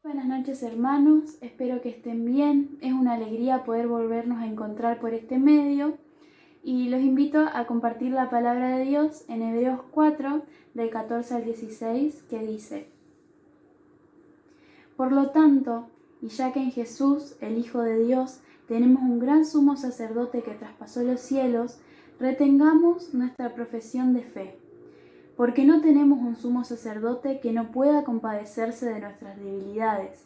Buenas noches hermanos, espero que estén bien. Es una alegría poder volvernos a encontrar por este medio y los invito a compartir la palabra de Dios en Hebreos 4 del 14 al 16 que dice: Por lo tanto, y ya que en Jesús, el Hijo de Dios, tenemos un gran sumo sacerdote que traspasó los cielos, retengamos nuestra profesión de fe. Porque no tenemos un sumo sacerdote que no pueda compadecerse de nuestras debilidades,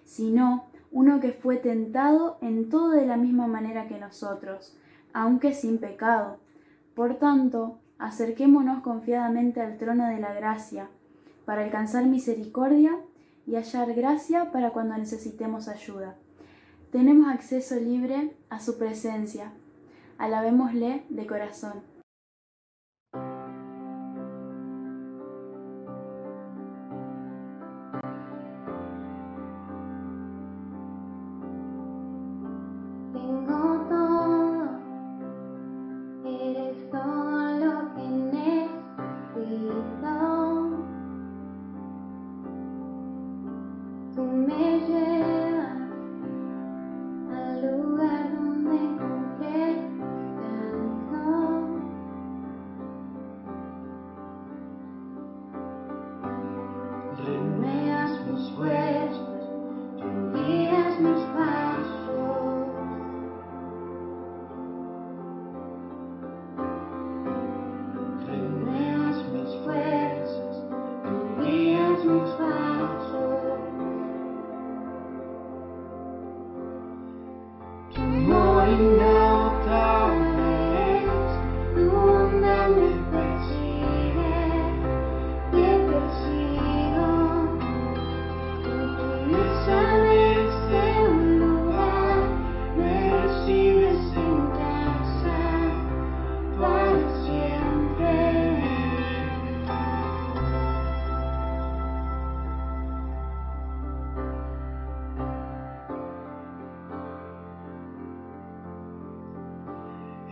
sino uno que fue tentado en todo de la misma manera que nosotros, aunque sin pecado. Por tanto, acerquémonos confiadamente al trono de la gracia, para alcanzar misericordia y hallar gracia para cuando necesitemos ayuda. Tenemos acceso libre a su presencia. Alabémosle de corazón.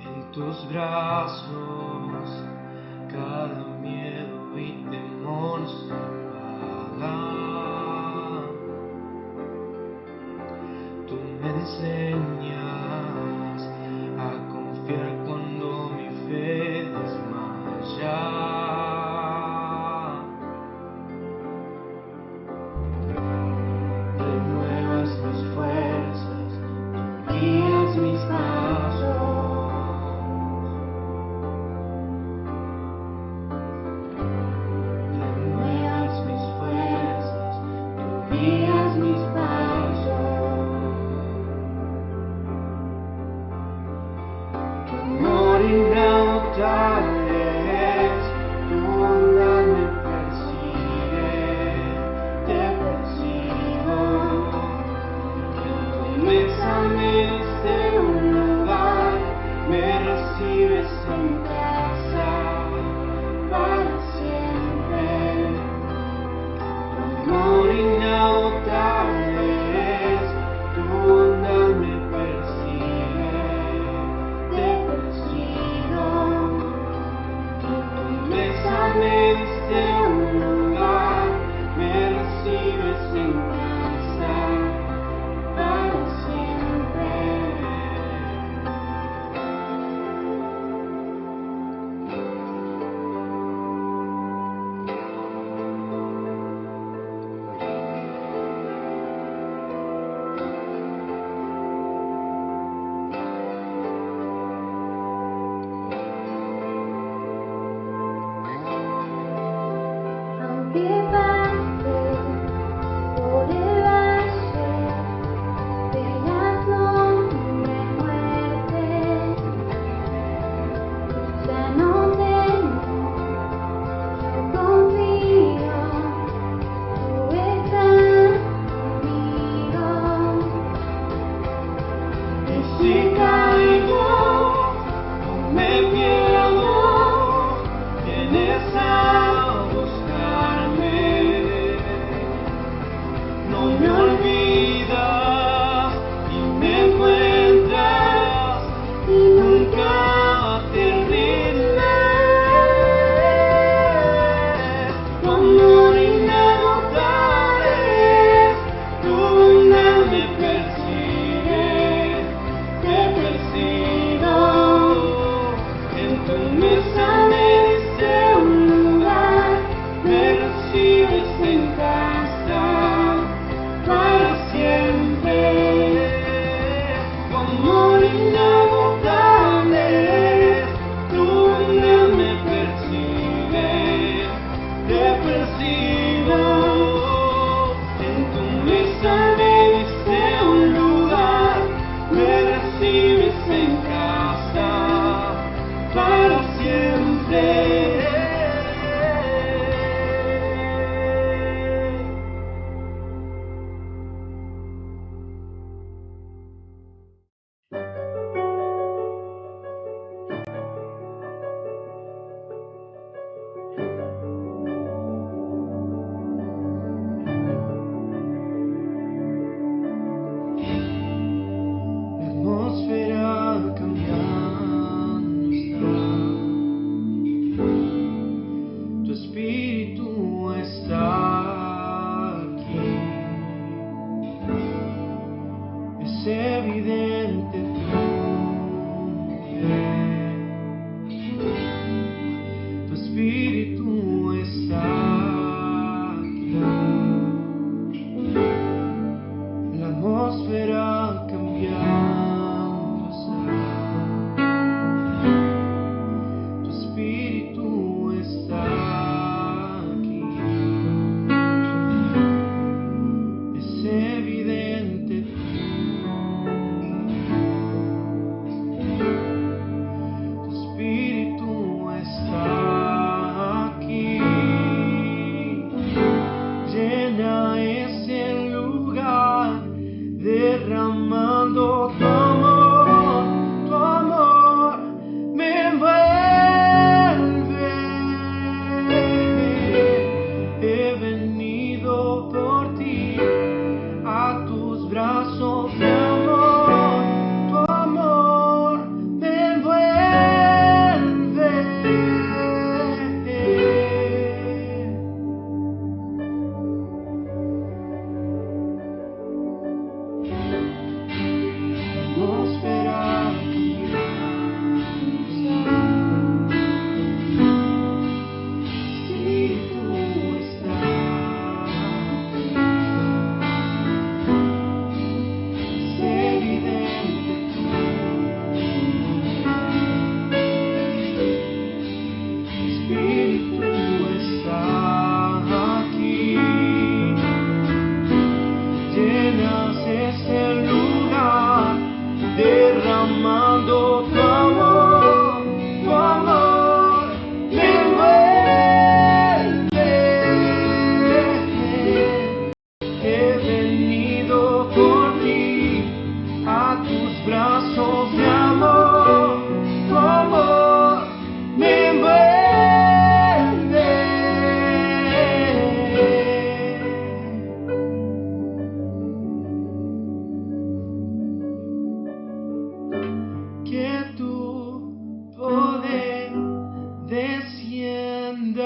En tus brazos cada miedo y temor se apaga. Tú me enseñas a confiar cuando mi fe desmaya. Renuevas mis fuerzas, tú guías mis pasos.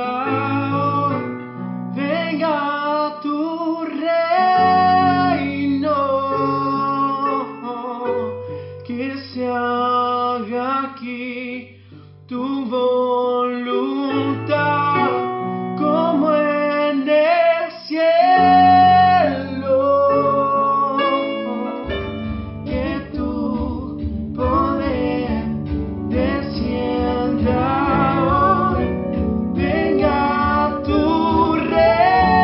hoy venga tu reino, que se haga aquí tu voluntad como en el cielo, que tu poder descienda hoy, venga tu reino,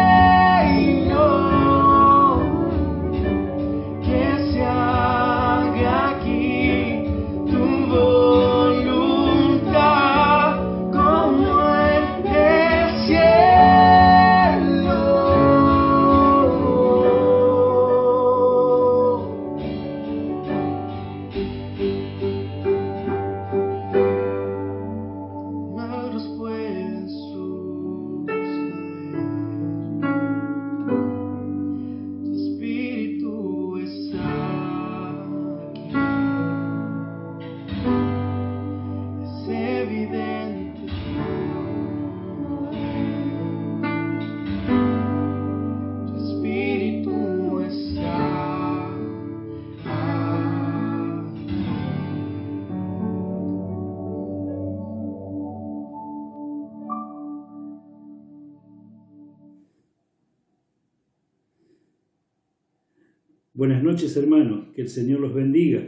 que se haga aquí tu voluntad como en el cielo. Milagros pueden suceder. Tu espíritu está aquí. Es evidente tu espíritu está aquí. Buenas noches, hermanos, que el Señor los bendiga.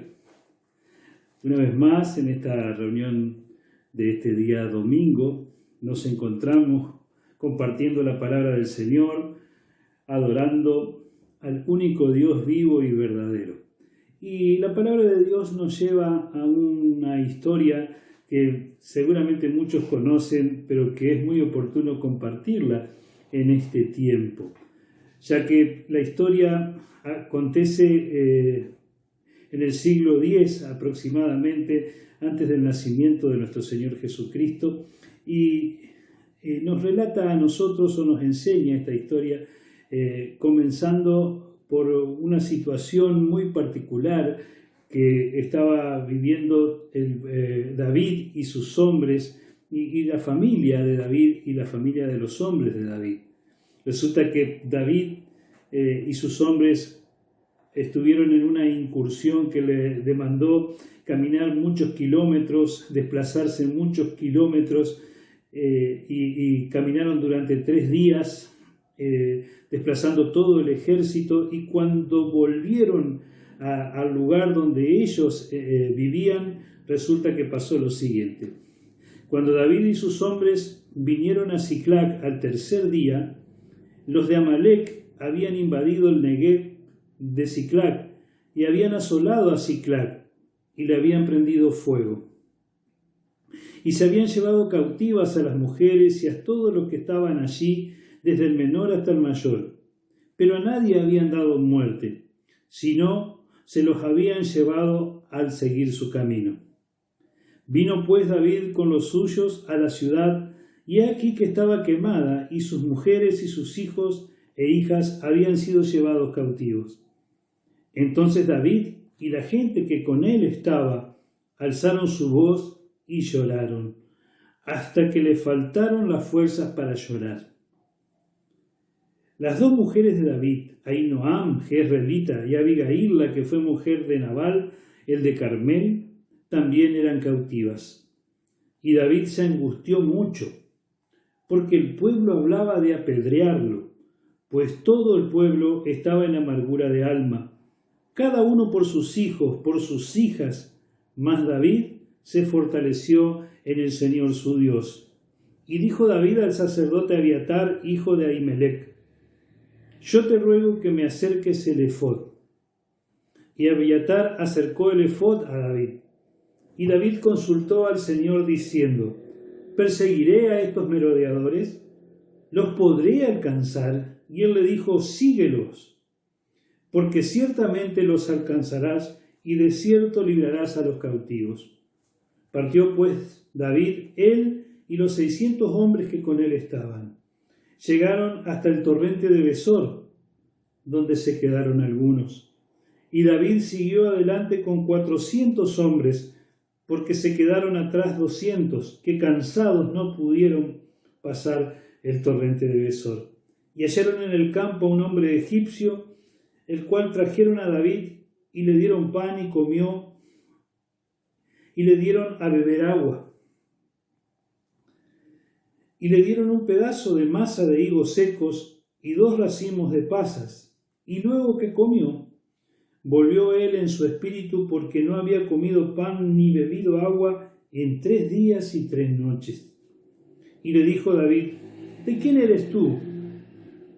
Una vez más, en esta reunión de este día domingo, nos encontramos compartiendo la palabra del Señor, adorando al único Dios vivo y verdadero. Y la palabra de Dios nos lleva a una historia que seguramente muchos conocen, pero que es muy oportuno compartirla en este tiempo, ya que la historia acontece en el siglo X aproximadamente, antes del nacimiento de nuestro Señor Jesucristo, y nos relata a nosotros o nos enseña esta historia comenzando por una situación muy particular que estaba viviendo David y sus hombres y la familia de David y la familia de los hombres de David. Resulta que David y sus hombres estuvieron en una incursión que le demandó caminar muchos kilómetros, desplazarse muchos kilómetros y caminaron durante 3 días desplazando todo el ejército, y cuando volvieron al lugar donde ellos vivían, resulta que pasó lo siguiente. Cuando David y sus hombres vinieron a Siclag al 3er día, los de Amalec habían invadido el Negev de Siclag y habían asolado a Siclag y le habían prendido fuego. Y se habían llevado cautivas a las mujeres y a todos los que estaban allí, desde el menor hasta el mayor. Pero a nadie habían dado muerte, sino se los habían llevado al seguir su camino. Vino pues David con los suyos a la ciudad, y he aquí que estaba quemada, y sus mujeres y sus hijos e hijas habían sido llevados cautivos. Entonces David y la gente que con él estaba alzaron su voz y lloraron, hasta que le faltaron las fuerzas para llorar. Las 2 mujeres de David, Ahinoam, jezreelita, y Abigail, la que fue mujer de Nabal, el de Carmel, también eran cautivas. Y David se angustió mucho, porque el pueblo hablaba de apedrearlo, pues todo el pueblo estaba en amargura de alma, cada uno por sus hijos, por sus hijas, mas David se fortaleció en el Señor su Dios. Y dijo David al sacerdote Abiatar, hijo de Ahimelech: yo te ruego que me acerques el efod. Y Abiatar acercó el efod a David. Y David consultó al Señor diciendo: ¿perseguiré a estos merodeadores? ¿Los podré alcanzar? Y él le dijo: síguelos, porque ciertamente los alcanzarás y de cierto librarás a los cautivos. Partió pues David, él y los 600 hombres que con él estaban. Llegaron hasta el torrente de Besor, donde se quedaron algunos. Y David siguió adelante con 400 hombres, porque se quedaron atrás 200, que cansados no pudieron pasar el torrente de Besor. Y hallaron en el campo a un hombre egipcio, el cual trajeron a David y le dieron pan y comió, y le dieron a beber agua. Y le dieron un pedazo de masa de higos secos y 2 racimos de pasas. Y luego que comió, volvió él en su espíritu porque no había comido pan ni bebido agua en 3 días y 3 noches. Y le dijo David: ¿de quién eres tú?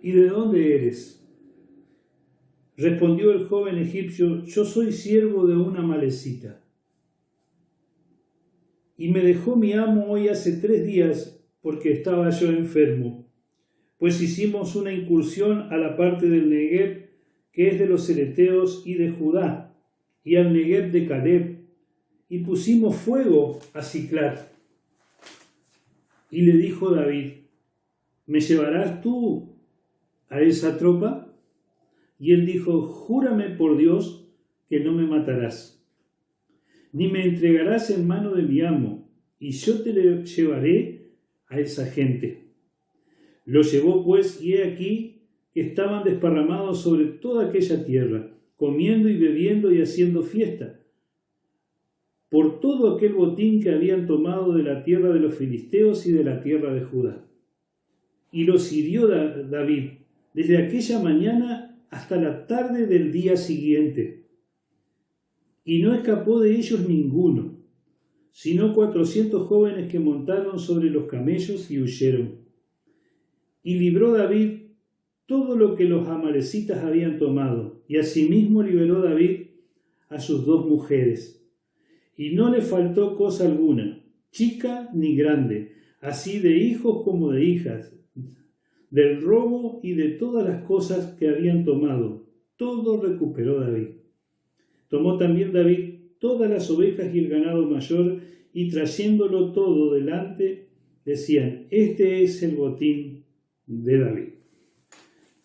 ¿Y de dónde eres? Respondió el joven egipcio: yo soy siervo de una amalecita. Y me dejó mi amo hoy hace 3 días porque estaba yo enfermo, pues hicimos una incursión a la parte del Negev, que es de los cereteos y de Judá, y al Negev de Caleb, y pusimos fuego a Siclag. Y le dijo David: ¿me llevarás tú a esa tropa? Y él dijo: júrame por Dios que no me matarás, ni me entregarás en mano de mi amo, y yo te le llevaré a esa gente. Lo llevó pues, y he aquí que estaban desparramados sobre toda aquella tierra, comiendo y bebiendo y haciendo fiesta, por todo aquel botín que habían tomado de la tierra de los filisteos y de la tierra de Judá. Y los hirió David desde aquella mañana hasta la tarde del día siguiente, y no escapó de ellos ninguno, sino 400 jóvenes que montaron sobre los camellos y huyeron. Y libró David todo lo que los amalecitas habían tomado, y asimismo liberó David a sus 2 mujeres. Y no le faltó cosa alguna, chica ni grande, así de hijos como de hijas, del robo y de todas las cosas que habían tomado. Todo recuperó David. Tomó también David todas las ovejas y el ganado mayor, y trayéndolo todo delante, decían: este es el botín de David.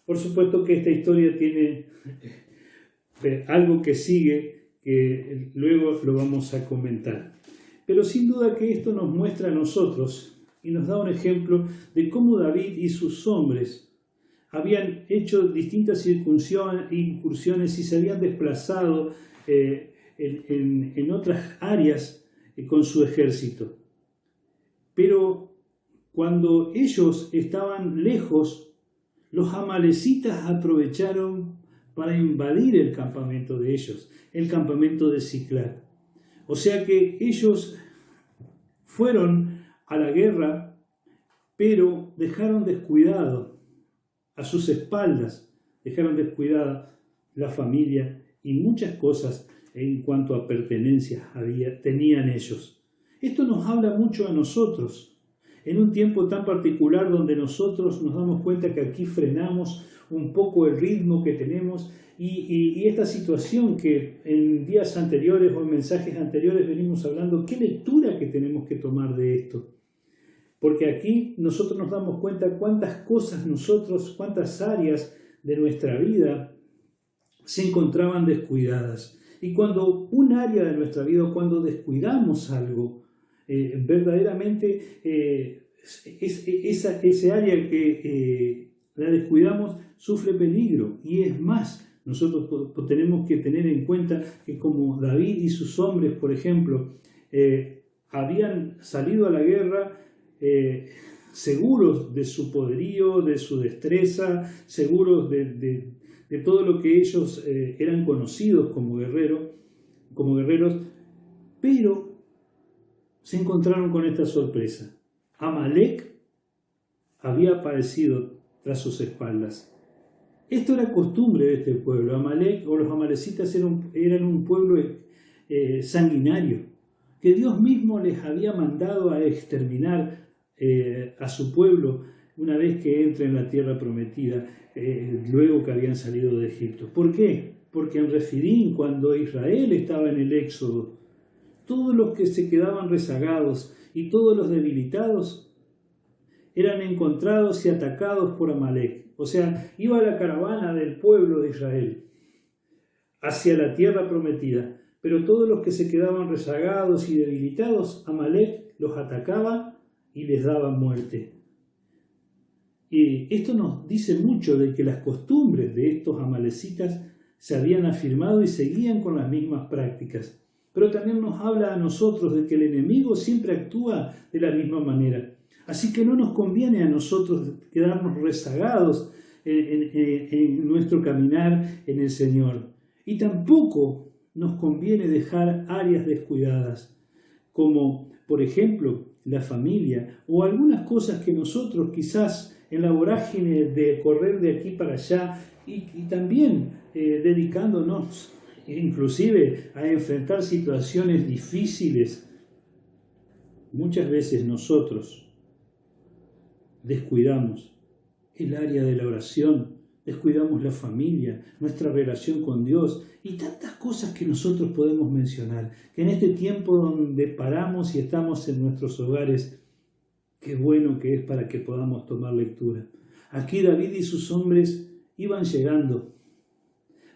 Por supuesto que esta historia tiene algo que sigue, que luego lo vamos a comentar. Pero sin duda que esto nos muestra a nosotros y nos da un ejemplo de cómo David y sus hombres habían hecho distintas incursiones y se habían desplazado en otras áreas con su ejército. Pero cuando ellos estaban lejos, los amalecitas aprovecharon para invadir el campamento de ellos, el campamento de Siclag. O sea que ellos fueron a la guerra, pero dejaron descuidado a sus espaldas, dejaron descuidada la familia y muchas cosas en cuanto a pertenencias tenían ellos. Esto nos habla mucho a nosotros, en un tiempo tan particular donde nosotros nos damos cuenta que aquí frenamos un poco el ritmo que tenemos y esta situación que en días anteriores o en mensajes anteriores venimos hablando, ¿qué lectura que tenemos que tomar de esto? Porque aquí nosotros nos damos cuenta cuántas cosas cuántas áreas de nuestra vida se encontraban descuidadas. Y cuando un área de nuestra vida, cuando descuidamos algo, verdaderamente ese área que la descuidamos sufre peligro. Y es más, nosotros tenemos que tener en cuenta que como David y sus hombres, por ejemplo, habían salido a la guerra seguros de su poderío, de su destreza, seguros de todo lo que ellos eran conocidos como guerreros, pero se encontraron con esta sorpresa. Amalek había aparecido tras sus espaldas. Esto era costumbre de este pueblo. Amalek o los amalecitas eran un pueblo sanguinario, que Dios mismo les había mandado a exterminar a su pueblo una vez que entra en la tierra prometida, luego que habían salido de Egipto. ¿Por qué? Porque en Refidín, cuando Israel estaba en el éxodo, todos los que se quedaban rezagados y todos los debilitados eran encontrados y atacados por Amalek. O sea, iba la caravana del pueblo de Israel hacia la tierra prometida, pero todos los que se quedaban rezagados y debilitados, Amalek los atacaba y les daba muerte. Y esto nos dice mucho de que las costumbres de estos amalecitas se habían afirmado y seguían con las mismas prácticas. Pero también nos habla a nosotros de que el enemigo siempre actúa de la misma manera. Así que no nos conviene a nosotros quedarnos rezagados en nuestro caminar en el Señor. Y tampoco nos conviene dejar áreas descuidadas, como por ejemplo la familia o algunas cosas que nosotros quizás en la vorágine de correr de aquí para allá y también dedicándonos inclusive a enfrentar situaciones difíciles, muchas veces nosotros descuidamos el área de la oración, descuidamos la familia, nuestra relación con Dios y tantas cosas que nosotros podemos mencionar, que en este tiempo donde paramos y estamos en nuestros hogares, qué bueno que es para que podamos tomar lectura. Aquí David y sus hombres iban llegando,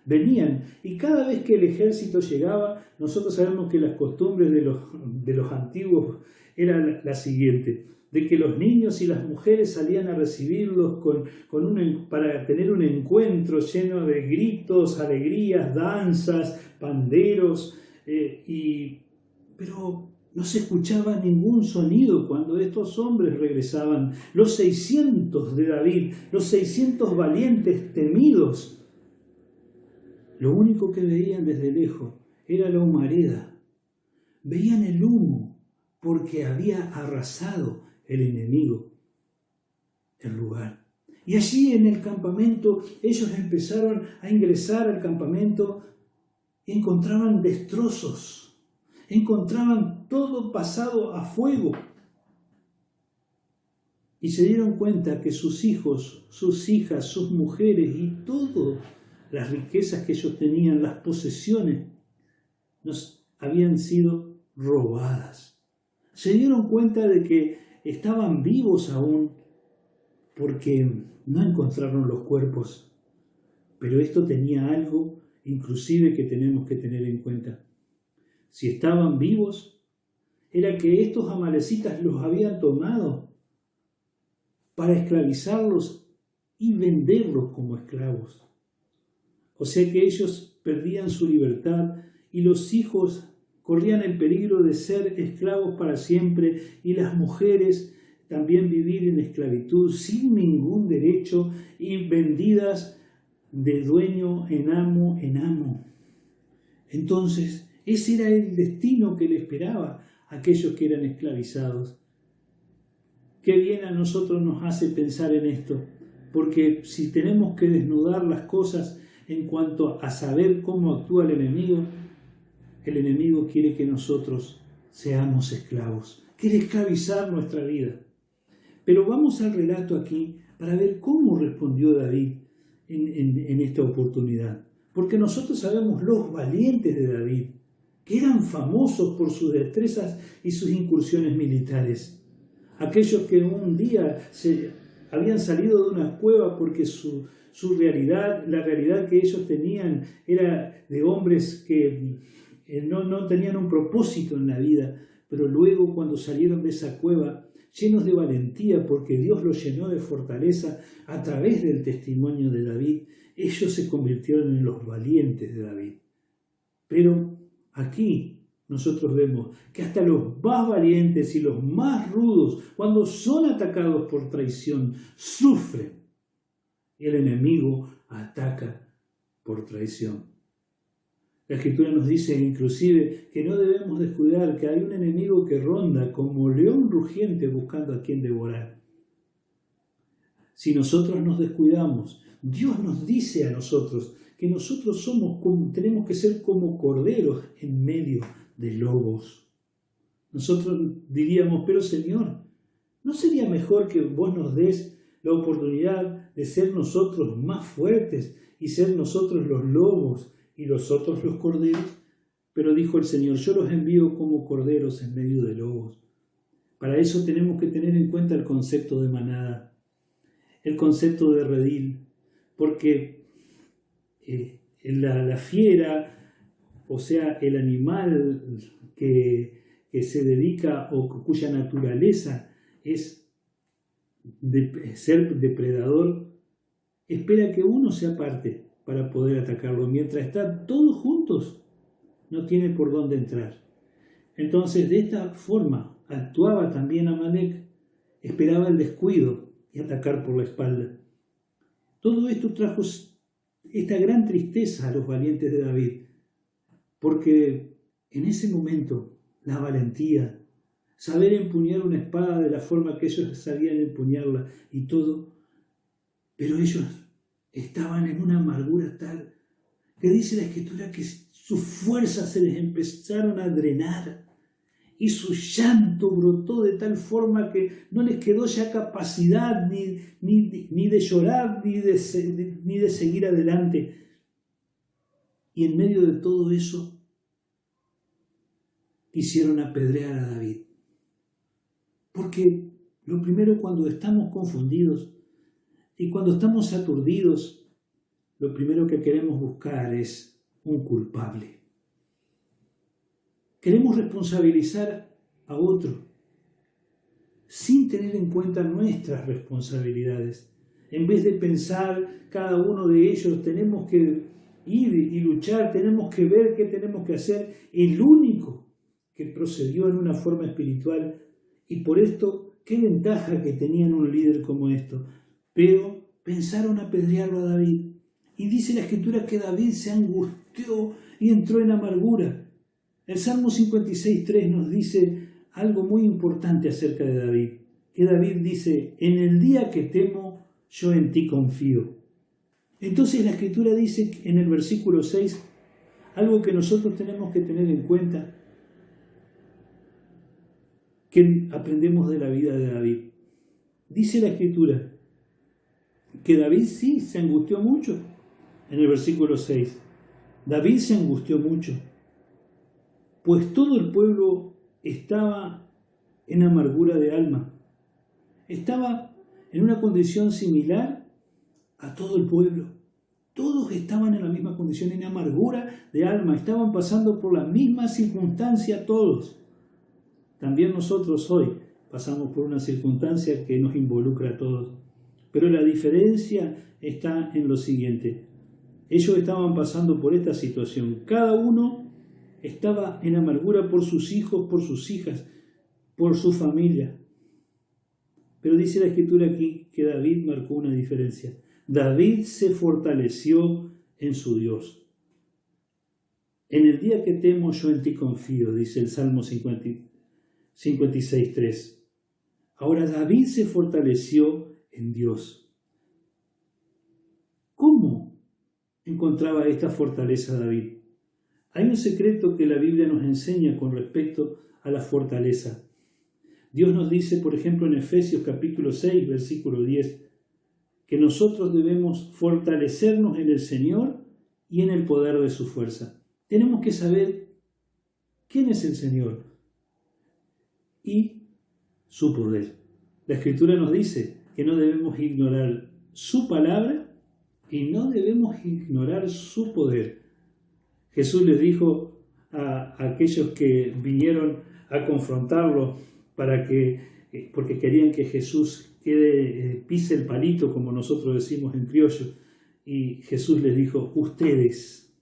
venían, y cada vez que el ejército llegaba, nosotros sabemos que las costumbres de los antiguos eran la siguiente, de que los niños y las mujeres salían a recibirlos para tener un encuentro lleno de gritos, alegrías, danzas, panderos, pero no se escuchaba ningún sonido cuando estos hombres regresaban. Los 600 de David, los 600 valientes temidos, lo único que veían desde lejos era la humareda. Veían el humo porque había arrasado el enemigo el lugar. Y allí en el campamento, ellos empezaron a ingresar al campamento y encontraban destrozos, encontraban todo pasado a fuego. Y se dieron cuenta que sus hijos, sus hijas, sus mujeres y todas las riquezas que ellos tenían, las posesiones, habían sido robadas. Se dieron cuenta de que estaban vivos aún porque no encontraron los cuerpos. Pero esto tenía algo inclusive que tenemos que tener en cuenta. Si estaban vivos, era que estos amalecitas los habían tomado para esclavizarlos y venderlos como esclavos. O sea que ellos perdían su libertad y los hijos corrían el peligro de ser esclavos para siempre y las mujeres también vivir en esclavitud sin ningún derecho y vendidas de dueño en amo en amo. Entonces, ese era el destino que le esperaba a aquellos que eran esclavizados. Qué bien a nosotros nos hace pensar en esto, porque si tenemos que desnudar las cosas en cuanto a saber cómo actúa el enemigo quiere que nosotros seamos esclavos, quiere esclavizar nuestra vida. Pero vamos al relato aquí para ver cómo respondió David en esta oportunidad. Porque nosotros sabemos los valientes de David, que eran famosos por sus destrezas y sus incursiones militares. Aquellos que un día habían salido de una cueva porque su realidad, la realidad que ellos tenían era de hombres que no tenían un propósito en la vida, pero luego cuando salieron de esa cueva, llenos de valentía porque Dios los llenó de fortaleza a través del testimonio de David, ellos se convirtieron en los valientes de David. Pero aquí nosotros vemos que hasta los más valientes y los más rudos, cuando son atacados por traición, sufren. El enemigo ataca por traición. La Escritura nos dice inclusive que no debemos descuidar que hay un enemigo que ronda como león rugiente buscando a quien devorar. Si nosotros nos descuidamos, Dios nos dice a nosotros que nosotros tenemos que ser como corderos en medio de lobos. Nosotros diríamos, pero Señor, ¿no sería mejor que vos nos des la oportunidad de ser nosotros más fuertes y ser nosotros los lobos y los otros los corderos? Pero dijo el Señor, yo los envío como corderos en medio de lobos. Para eso tenemos que tener en cuenta el concepto de manada, el concepto de redil, porque la fiera, o sea, el animal que se dedica o cuya naturaleza es de ser depredador, espera que uno se aparte para poder atacarlo. Mientras están todos juntos, no tiene por dónde entrar. Entonces, de esta forma actuaba también Amalek. Esperaba el descuido y atacar por la espalda. Todo esto trajo esta gran tristeza a los valientes de David, porque en ese momento la valentía, saber empuñar una espada de la forma que ellos sabían empuñarla y todo, pero ellos estaban en una amargura tal que dice la Escritura que sus fuerzas se les empezaron a drenar y su llanto brotó de tal forma que no les quedó ya capacidad ni de llorar ni de seguir adelante. Y en medio de todo eso quisieron apedrear a David. Porque lo primero, cuando estamos confundidos y cuando estamos aturdidos, lo primero que queremos buscar es un culpable. Queremos responsabilizar a otro sin tener en cuenta nuestras responsabilidades. En vez de pensar cada uno de ellos, tenemos que ir y luchar, tenemos que ver qué tenemos que hacer. El único que procedió en una forma espiritual, y por esto, qué ventaja que tenían un líder como esto. Pero pensaron apedrearlo a David. Y dice la Escritura que David se angustió y entró en amargura. El Salmo 56:3 nos dice algo muy importante acerca de David. Que David dice, en el día que temo, yo en ti confío. Entonces la Escritura dice en el versículo 6, algo que nosotros tenemos que tener en cuenta, que aprendemos de la vida de David. Dice la Escritura que David sí se angustió mucho. En el versículo 6, David se angustió mucho, pues todo el pueblo estaba en amargura de alma. Estaba en una condición similar a todo el pueblo. Todos estaban en la misma condición, en amargura de alma. Estaban pasando por la misma circunstancia todos. También nosotros hoy pasamos por una circunstancia que nos involucra a todos. Pero la diferencia está en lo siguiente. Ellos estaban pasando por esta situación. Cada uno estaba en amargura por sus hijos, por sus hijas, por su familia. Pero dice la Escritura aquí que David marcó una diferencia. David se fortaleció en su Dios. En el día que temo, yo en ti confío, dice el Salmo 56:3. Ahora David se fortaleció en Dios. ¿Cómo encontraba esta fortaleza David? Hay un secreto que la Biblia nos enseña con respecto a la fortaleza. Dios nos dice, por ejemplo, en Efesios capítulo 6, versículo 10, que nosotros debemos fortalecernos en el Señor y en el poder de su fuerza. Tenemos que saber quién es el Señor y su poder. La Escritura nos dice que no debemos ignorar su palabra y no debemos ignorar su poder. Jesús les dijo a aquellos que vinieron a confrontarlo porque querían que Jesús pise el palito, como nosotros decimos en criollo, y Jesús les dijo, ustedes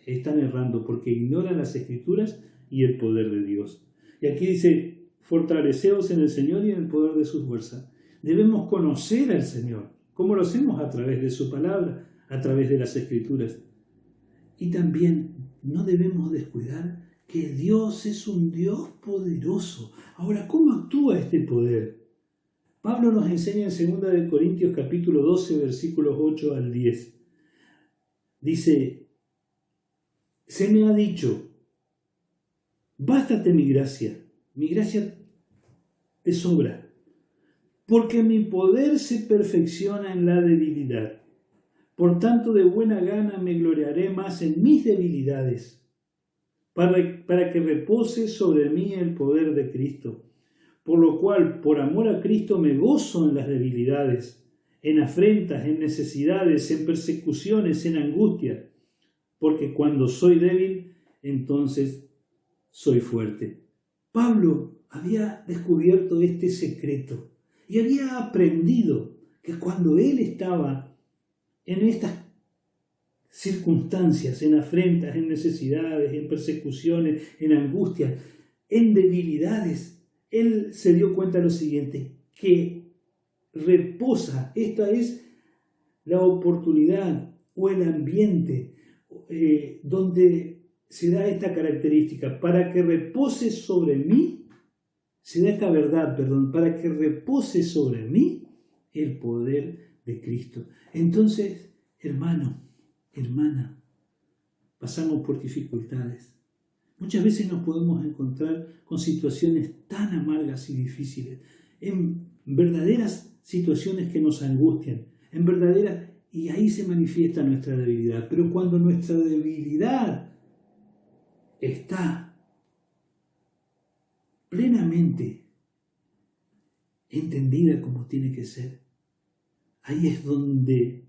están errando porque ignoran las Escrituras y el poder de Dios. Y aquí dice, fortaleceos en el Señor y en el poder de su fuerza. Debemos conocer al Señor. ¿Cómo lo hacemos? A través de su palabra, a través de las Escrituras. Y también no debemos descuidar que Dios es un Dios poderoso. Ahora, ¿cómo actúa este poder? Pablo nos enseña en 2 Corintios capítulo 12, versículos 8 al 10. Dice, se me ha dicho, bástate mi gracia te sobra, porque mi poder se perfecciona en la debilidad. Por tanto, de buena gana me gloriaré más en mis debilidades, para que repose sobre mí el poder de Cristo. Por lo cual, por amor a Cristo, me gozo en las debilidades, en afrentas, en necesidades, en persecuciones, en angustia, porque cuando soy débil, entonces soy fuerte. Pablo había descubierto este secreto y había aprendido que cuando él estaba en estas circunstancias, en afrentas, en necesidades, en persecuciones, en angustias, en debilidades, él se dio cuenta de lo siguiente, que reposa, esta es la oportunidad o el ambiente donde se da esta característica, para que repose sobre mí, se da esta verdad, para que repose sobre mí el poder de Cristo. Entonces, hermano, hermana, pasamos por dificultades. Muchas veces nos podemos encontrar con situaciones tan amargas y difíciles, en verdaderas situaciones que nos angustian, y ahí se manifiesta nuestra debilidad. Pero cuando nuestra debilidad está plenamente entendida como tiene que ser, ahí es donde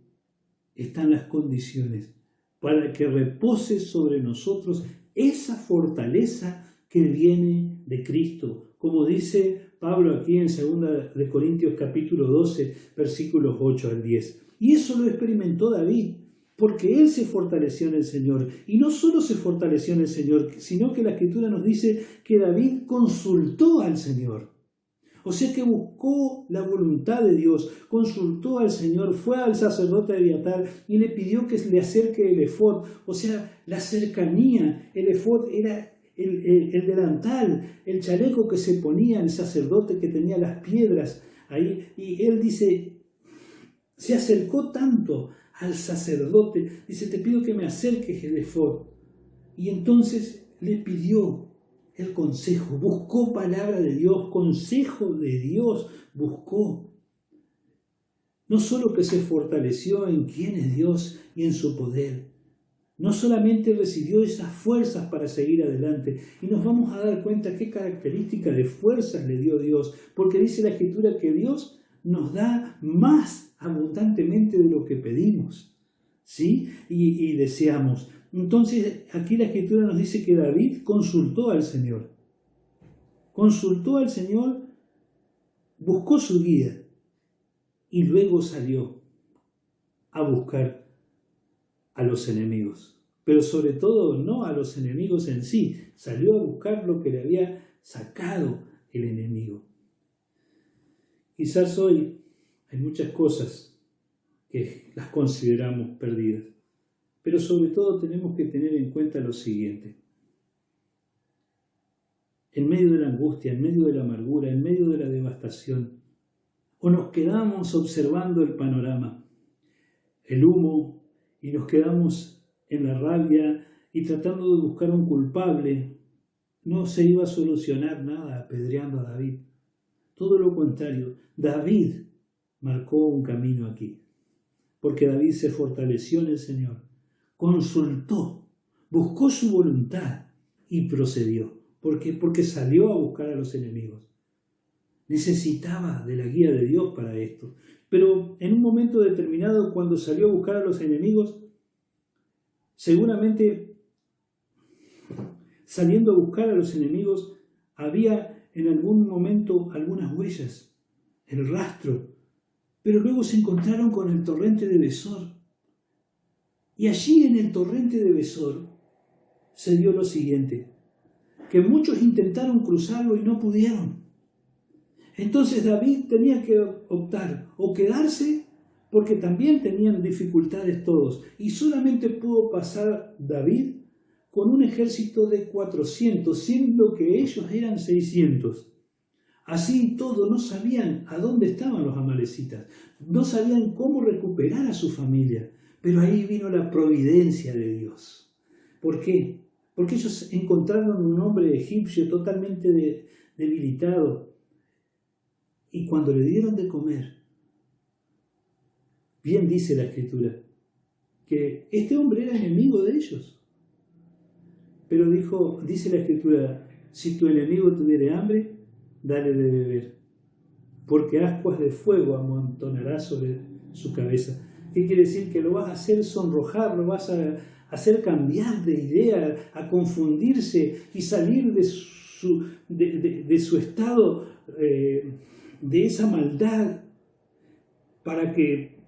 están las condiciones para que repose sobre nosotros esa fortaleza que viene de Cristo, como dice Pablo aquí en 2 de Corintios capítulo 12, versículos 8 al 10. Y eso lo experimentó David, porque él se fortaleció en el Señor. Y no solo se fortaleció en el Señor, sino que la Escritura nos dice que David consultó al Señor. O sea que buscó la voluntad de Dios, consultó al Señor, fue al sacerdote Abiatar y le pidió que le acerque el efod. O sea, la cercanía, el efod era el delantal, el chaleco que se ponía el sacerdote que tenía las piedras ahí. Y él dice, se acercó tanto al sacerdote, dice, te pido que me acerques el efod. Y entonces le pidió el consejo, buscó palabra de Dios, consejo de Dios, buscó. No solo que se fortaleció en quién es Dios y en su poder, no solamente recibió esas fuerzas para seguir adelante, y nos vamos a dar cuenta qué características de fuerzas le dio Dios, porque dice la Escritura que Dios nos da más abundantemente de lo que pedimos, ¿sí? Y deseamos. Entonces, aquí la Escritura nos dice que David consultó al Señor. Consultó al Señor, buscó su guía y luego salió a buscar a los enemigos. Pero sobre todo no a los enemigos en sí, salió a buscar lo que le había sacado el enemigo. Quizás hoy hay muchas cosas que las consideramos perdidas. Pero sobre todo tenemos que tener en cuenta lo siguiente. En medio de la angustia, en medio de la amargura, en medio de la devastación, o nos quedamos observando el panorama, el humo, y nos quedamos en la rabia y tratando de buscar un culpable, no se iba a solucionar nada apedreando a David. Todo lo contrario, David marcó un camino aquí, porque David se fortaleció en el Señor. Consultó, buscó su voluntad y procedió. ¿Por qué? Porque salió a buscar a los enemigos. Necesitaba de la guía de Dios para esto. Pero en un momento determinado, cuando salió a buscar a los enemigos, seguramente saliendo a buscar a los enemigos, había en algún momento algunas huellas, el rastro. Pero luego se encontraron con el torrente de Besor. Y allí en el torrente de Besor se dio lo siguiente, que muchos intentaron cruzarlo y no pudieron. Entonces David tenía que optar o quedarse, porque también tenían dificultades todos, y solamente pudo pasar David con un ejército de 400, siendo que ellos eran 600. Así todo, no sabían a dónde estaban los amalecitas, no sabían cómo recuperar a su familia. Pero ahí vino la providencia de Dios. ¿Por qué? Porque ellos encontraron un hombre egipcio totalmente debilitado. Y cuando le dieron de comer, bien dice la Escritura, que este hombre era enemigo de ellos. Pero dice la Escritura, si tu enemigo tuviere hambre, dale de beber, porque ascuas de fuego amontonará sobre su cabeza. ¿Qué quiere decir? Que lo vas a hacer sonrojar, lo vas a hacer cambiar de idea, a confundirse y salir de de su estado, de esa maldad, para que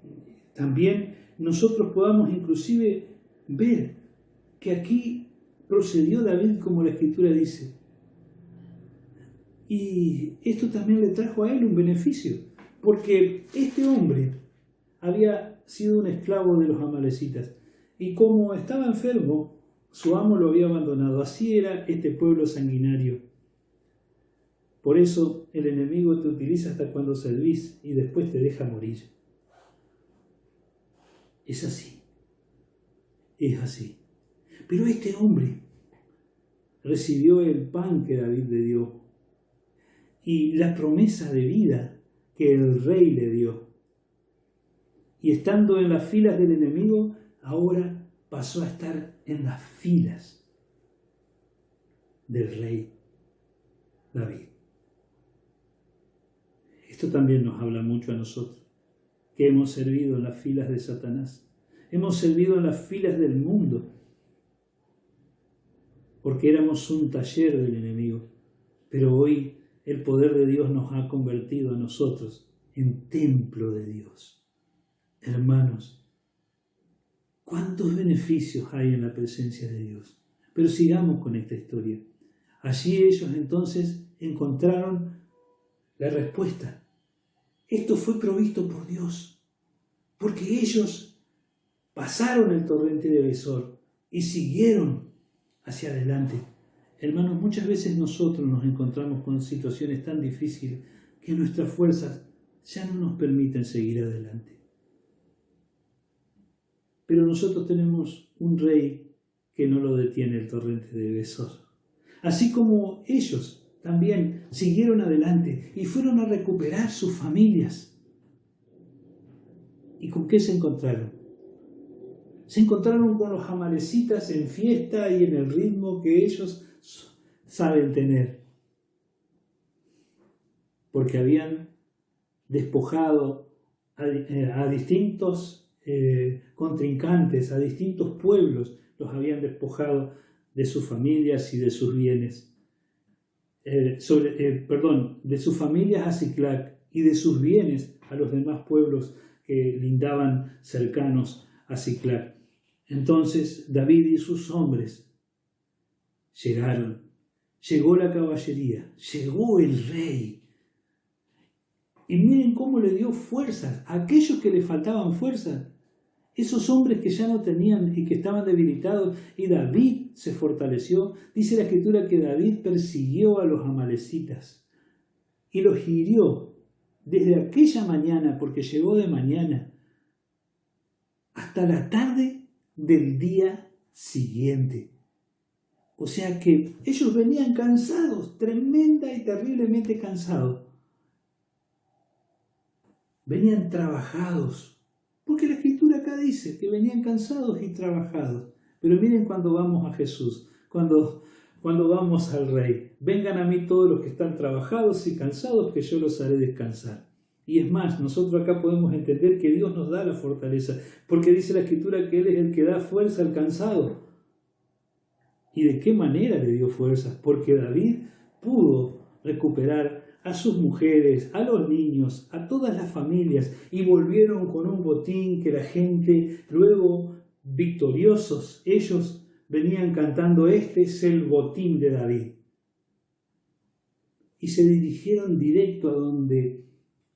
también nosotros podamos inclusive ver que aquí procedió David como la Escritura dice. Y esto también le trajo a él un beneficio, porque este hombre había sido un esclavo de los amalecitas y como estaba enfermo, su amo lo había abandonado. Así era este pueblo sanguinario. Por eso el enemigo te utiliza hasta cuando servís y después te deja morir. Es así. Es así. Pero este hombre recibió el pan que David le dio y la promesa de vida que el rey le dio. Y estando en las filas del enemigo, ahora pasó a estar en las filas del rey David. Esto también nos habla mucho a nosotros, que hemos servido en las filas de Satanás. Hemos servido en las filas del mundo, porque éramos un taller del enemigo. Pero hoy el poder de Dios nos ha convertido a nosotros en templo de Dios. Hermanos, ¿cuántos beneficios hay en la presencia de Dios? Pero sigamos con esta historia. Allí ellos entonces encontraron la respuesta. Esto fue provisto por Dios, porque ellos pasaron el torrente de Besor y siguieron hacia adelante. Hermanos, muchas veces nosotros nos encontramos con situaciones tan difíciles que nuestras fuerzas ya no nos permiten seguir adelante. Pero nosotros tenemos un rey que no lo detiene el torrente de Besor. Así como ellos también siguieron adelante y fueron a recuperar sus familias. ¿Y con qué se encontraron? Se encontraron con los amalecitas en fiesta y en el ritmo que ellos saben tener. Porque habían despojado a distintos contrincantes, a distintos pueblos, los habían despojado de sus familias y de sus bienes. De sus familias a Siclac y de sus bienes a los demás pueblos que lindaban cercanos a Siclac. Entonces David y sus hombres llegaron. Llegó la caballería, llegó el rey. Y miren cómo le dio fuerzas a aquellos que le faltaban fuerzas. Esos hombres que ya no tenían y que estaban debilitados, y David se fortaleció. Dice la Escritura que David persiguió a los amalecitas y los hirió desde aquella mañana, porque llegó de mañana, hasta la tarde del día siguiente. O sea que ellos venían cansados, tremenda y terriblemente cansados. Venían trabajados. Porque la Escritura acá dice que venían cansados y trabajados. Pero miren cuando vamos a Jesús, cuando vamos al Rey. Vengan a mí todos los que están trabajados y cansados, que yo los haré descansar. Y es más, nosotros acá podemos entender que Dios nos da la fortaleza, porque dice la Escritura que Él es el que da fuerza al cansado. ¿Y de qué manera le dio fuerzas? Porque David pudo recuperar a sus mujeres, a los niños, a todas las familias, y volvieron con un botín que la gente, luego victoriosos, ellos venían cantando: este es el botín de David. Y se dirigieron directo a donde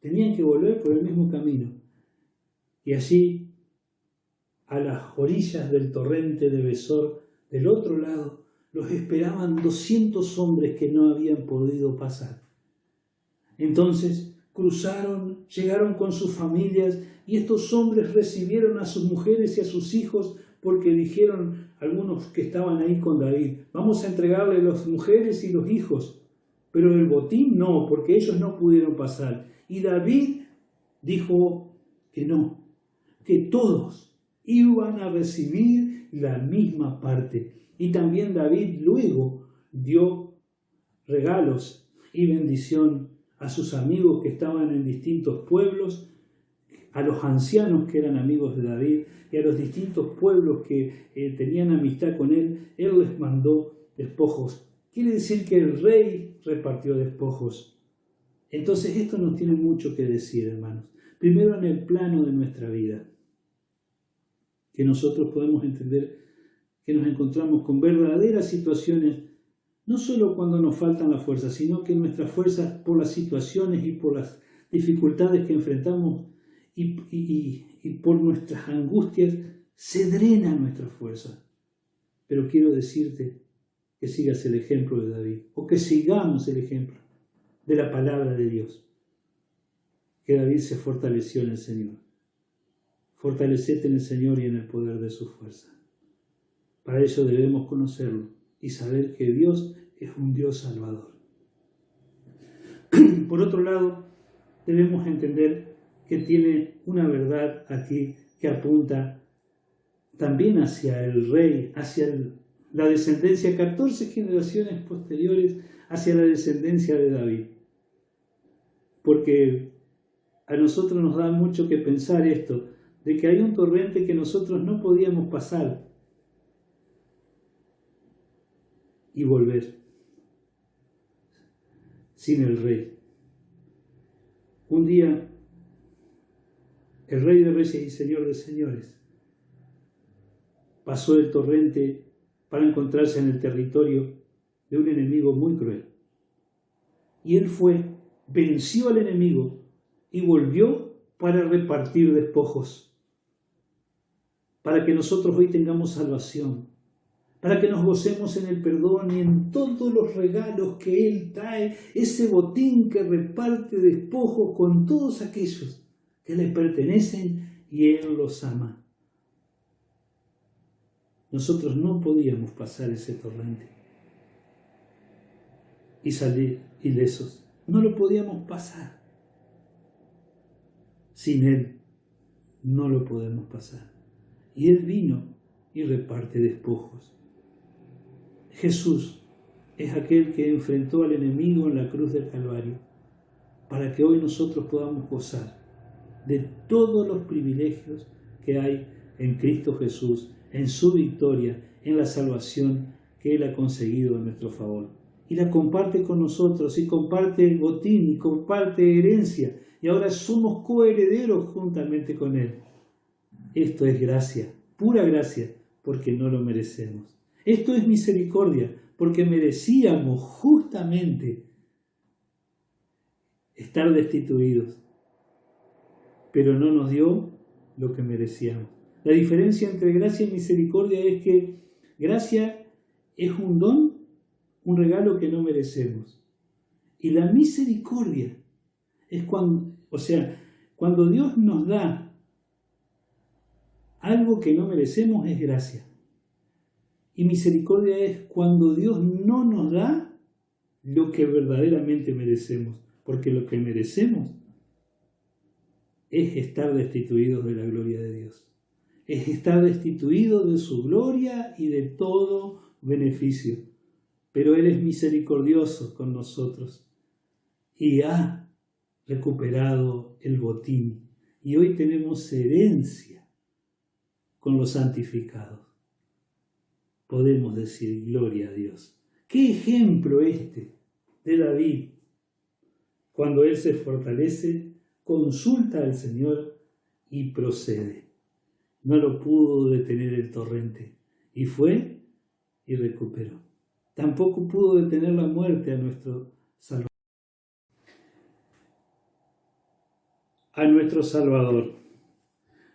tenían que volver por el mismo camino. Y allí, a las orillas del torrente de Besor, del otro lado, los esperaban 200 hombres que no habían podido pasar. Entonces cruzaron, llegaron con sus familias, y estos hombres recibieron a sus mujeres y a sus hijos, porque dijeron algunos que estaban ahí con David: vamos a entregarle las mujeres y los hijos, pero el botín no, porque ellos no pudieron pasar. Y David dijo que no, que todos iban a recibir la misma parte. Y también David luego dio regalos y bendición a sus amigos que estaban en distintos pueblos, a los ancianos que eran amigos de David y a los distintos pueblos que tenían amistad con él. Él les mandó despojos quiere decir que el rey repartió despojos. Entonces esto nos tiene mucho que decir, hermanos. Primero, en el plano de nuestra vida, que nosotros podemos entender que nos encontramos con verdaderas situaciones, no solo cuando nos faltan las fuerzas, sino que nuestras fuerzas, por las situaciones y por las dificultades que enfrentamos y por nuestras angustias, se drenan nuestras fuerzas. Pero quiero decirte que sigas el ejemplo de David, o que sigamos el ejemplo de la palabra de Dios, que David se fortaleció en el Señor. Fortalecete en el Señor y en el poder de su fuerza. Para eso debemos conocerlo y saber que Dios es un Dios salvador. Por otro lado, debemos entender que tiene una verdad aquí que apunta también hacia el rey, hacia la descendencia, 14 generaciones posteriores, hacia la descendencia de David. Porque a nosotros nos da mucho que pensar esto, de que hay un torrente que nosotros no podíamos pasar y volver sin el rey. Un día, el Rey de Reyes y Señor de Señores pasó el torrente para encontrarse en el territorio de un enemigo muy cruel. Y él venció al enemigo y volvió para repartir despojos, para que nosotros hoy tengamos salvación, para que nos gocemos en el perdón y en todos los regalos que Él trae, ese botín que reparte despojos con todos aquellos que le pertenecen y Él los ama. Nosotros no podíamos pasar ese torrente y salir ilesos. No lo podíamos pasar. Sin Él no lo podemos pasar. Y Él vino y reparte despojos. Jesús es aquel que enfrentó al enemigo en la cruz del Calvario para que hoy nosotros podamos gozar de todos los privilegios que hay en Cristo Jesús, en su victoria, en la salvación que Él ha conseguido en nuestro favor. Y la comparte con nosotros, y comparte el botín, y comparte herencia, y ahora somos coherederos juntamente con Él. Esto es gracia, pura gracia, porque no lo merecemos. Esto es misericordia, porque merecíamos justamente estar destituidos, pero no nos dio lo que merecíamos. La diferencia entre gracia y misericordia es que gracia es un don, un regalo que no merecemos. Y la misericordia es cuando Dios nos da algo que no merecemos, es gracia. Y misericordia es cuando Dios no nos da lo que verdaderamente merecemos, porque lo que merecemos es estar destituidos de la gloria de Dios. Es estar destituidos de su gloria y de todo beneficio. Pero Él es misericordioso con nosotros y ha recuperado el botín. Y hoy tenemos herencia con los santificados. Podemos decir gloria a Dios. ¿Qué ejemplo este de David? Cuando él se fortalece, consulta al Señor y procede. No lo pudo detener el torrente y fue y recuperó. Tampoco pudo detener la muerte a nuestro Salvador.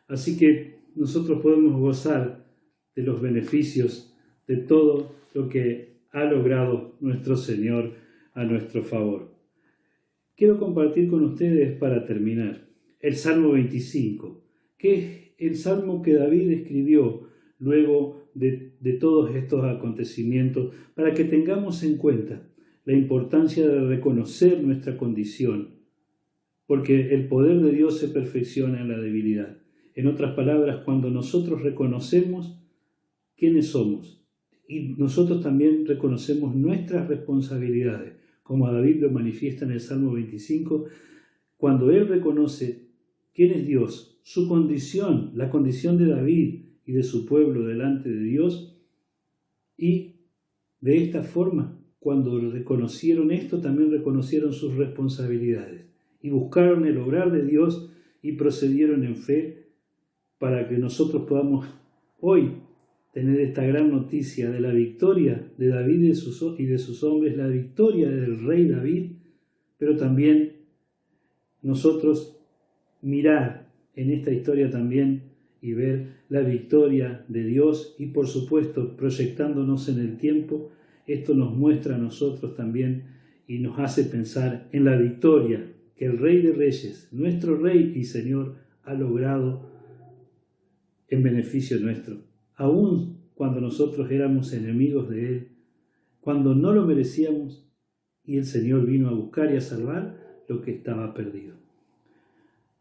Así que nosotros podemos gozar de los beneficios de todo lo que ha logrado nuestro Señor a nuestro favor. Quiero compartir con ustedes para terminar el Salmo 25, que es el salmo que David escribió luego de todos estos acontecimientos, para que tengamos en cuenta la importancia de reconocer nuestra condición, porque el poder de Dios se perfecciona en la debilidad. En otras palabras, cuando nosotros reconocemos quiénes somos y nosotros también reconocemos nuestras responsabilidades, como David lo manifiesta en el Salmo 25, cuando él reconoce quién es Dios, su condición, la condición de David y de su pueblo delante de Dios, y de esta forma cuando reconocieron esto, también reconocieron sus responsabilidades y buscaron el obrar de Dios y procedieron en fe para que nosotros podamos hoy tener esta gran noticia de la victoria de David y de sus hombres, la victoria del rey David, pero también nosotros mirar en esta historia también y ver la victoria de Dios y por supuesto proyectándonos en el tiempo, esto nos muestra a nosotros también y nos hace pensar en la victoria que el Rey de Reyes, nuestro Rey y Señor, ha logrado en beneficio nuestro, aun cuando nosotros éramos enemigos de Él, cuando no lo merecíamos y el Señor vino a buscar y a salvar lo que estaba perdido.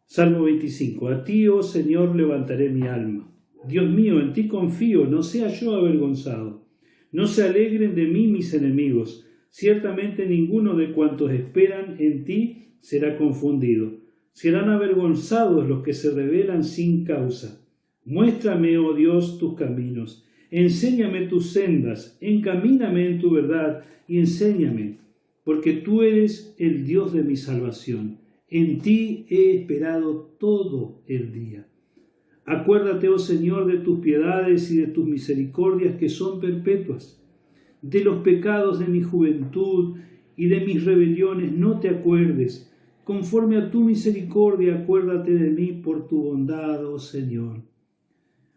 Salmo 25. A ti, oh Señor, levantaré mi alma. Dios mío, en ti confío, no sea yo avergonzado. No se alegren de mí mis enemigos. Ciertamente ninguno de cuantos esperan en ti será confundido. Serán avergonzados los que se rebelan sin causa. Muéstrame, oh Dios, tus caminos. Enséñame tus sendas. Encamíname en tu verdad y enséñame, porque tú eres el Dios de mi salvación. En ti he esperado todo el día. Acuérdate, oh Señor, de tus piedades y de tus misericordias que son perpetuas. De los pecados de mi juventud y de mis rebeliones no te acuerdes. Conforme a tu misericordia, acuérdate de mí por tu bondad, oh Señor.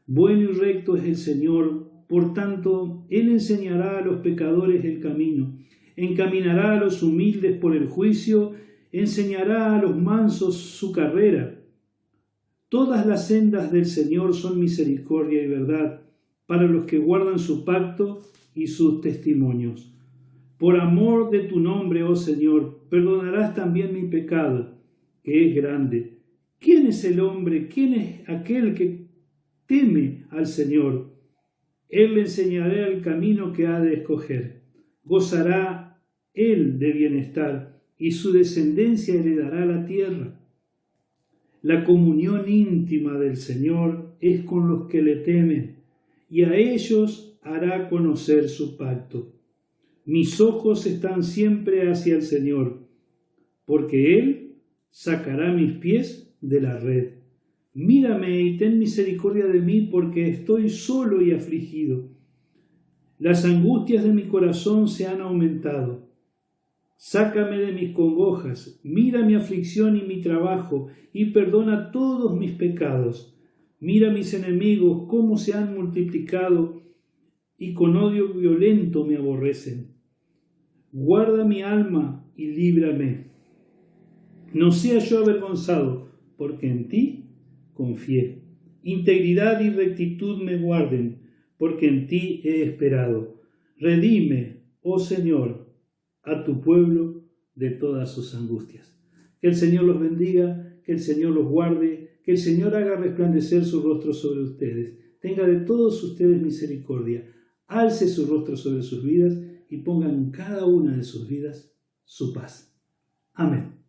Bueno y recto es el Señor, por tanto, Él enseñará a los pecadores el camino, encaminará a los humildes por el juicio, enseñará a los mansos su carrera. Todas las sendas del Señor son misericordia y verdad para los que guardan su pacto y sus testimonios. Por amor de tu nombre, oh Señor, perdonarás también mi pecado, que es grande. ¿Quién es el hombre? ¿Quién es aquel que teme al Señor? Él le enseñará el camino que ha de escoger. Gozará él de bienestar y su descendencia heredará la tierra. La comunión íntima del Señor es con los que le temen, y a ellos hará conocer su pacto. Mis ojos están siempre hacia el Señor, porque Él sacará mis pies de la red. Mírame y ten misericordia de mí, porque estoy solo y afligido. Las angustias de mi corazón se han aumentado. Sácame de mis congojas, mira mi aflicción y mi trabajo, y perdona todos mis pecados. Mira mis enemigos, cómo se han multiplicado, y con odio violento me aborrecen. Guarda mi alma y líbrame. No sea yo avergonzado, porque en ti confié. Integridad y rectitud me guarden, porque en ti he esperado. Redime, oh Señor, a tu pueblo de todas sus angustias. Que el Señor los bendiga, que el Señor los guarde, que el Señor haga resplandecer su rostro sobre ustedes, tenga de todos ustedes misericordia, alce su rostro sobre sus vidas y ponga en cada una de sus vidas su paz. Amén.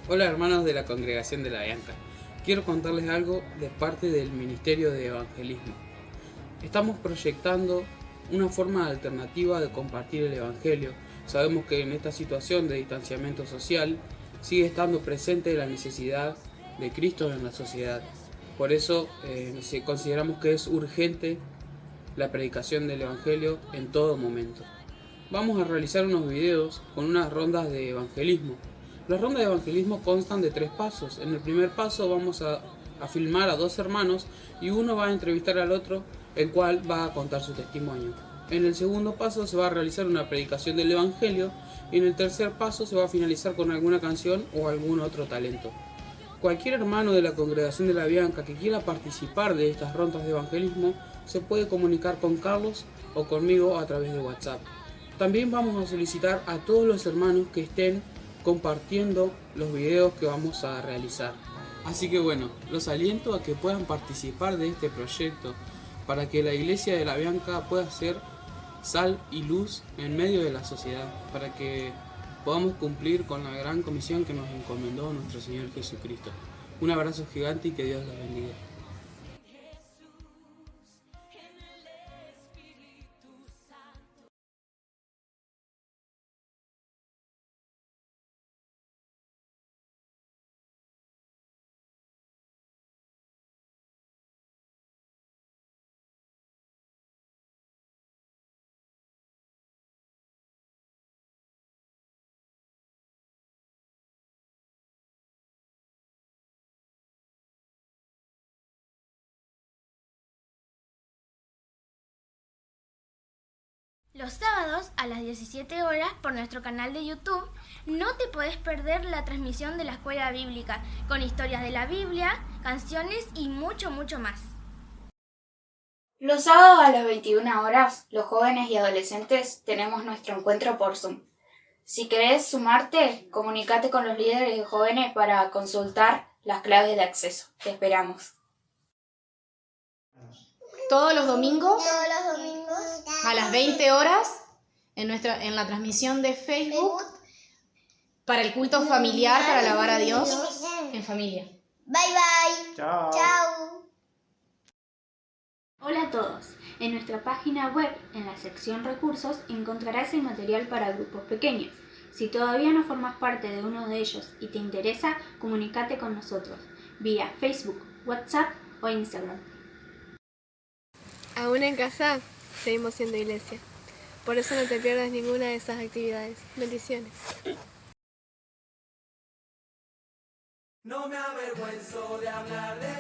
Hola hermanos de la Congregación de la Bianca, quiero contarles algo de parte del Ministerio de Evangelismo. Estamos proyectando una forma alternativa de compartir el Evangelio. Sabemos que en esta situación de distanciamiento social sigue estando presente la necesidad de Cristo en la sociedad. Por eso consideramos que es urgente la predicación del Evangelio en todo momento. Vamos a realizar unos videos con unas rondas de evangelismo. Las rondas de evangelismo constan de 3 pasos. En el primer paso vamos a filmar a 2 hermanos y uno va a entrevistar al otro, el cual va a contar su testimonio. En el segundo paso se va a realizar una predicación del Evangelio y en el tercer paso se va a finalizar con alguna canción o algún otro talento. Cualquier hermano de la Congregación de la Bianca que quiera participar de estas rondas de evangelismo se puede comunicar con Carlos o conmigo a través de WhatsApp. También vamos a solicitar a todos los hermanos que estén compartiendo los videos que vamos a realizar. Así que bueno, los aliento a que puedan participar de este proyecto para que la Iglesia de la Bianca pueda ser sal y luz en medio de la sociedad, para que podamos cumplir con la gran comisión que nos encomendó nuestro Señor Jesucristo. Un abrazo gigante y que Dios los bendiga. Los sábados a las 17 horas por nuestro canal de YouTube no te podés perder la transmisión de la Escuela Bíblica con historias de la Biblia, canciones y mucho más. Los sábados a las 21 horas, los jóvenes y adolescentes tenemos nuestro encuentro por Zoom. Si querés sumarte, comunícate con los líderes de jóvenes para consultar las claves de acceso. Te esperamos. Todos los domingos a las 20 horas en la transmisión de Facebook para el culto familiar, para alabar a Dios en familia. Bye bye. Chao. Chao. Hola a todos. En nuestra página web, en la sección Recursos, encontrarás el material para grupos pequeños. Si todavía no formas parte de uno de ellos y te interesa, comunícate con nosotros vía Facebook, WhatsApp o Instagram. Aún en casa, seguimos siendo iglesia. Por eso no te pierdas ninguna de esas actividades. Bendiciones. No me avergüenzo de hablar de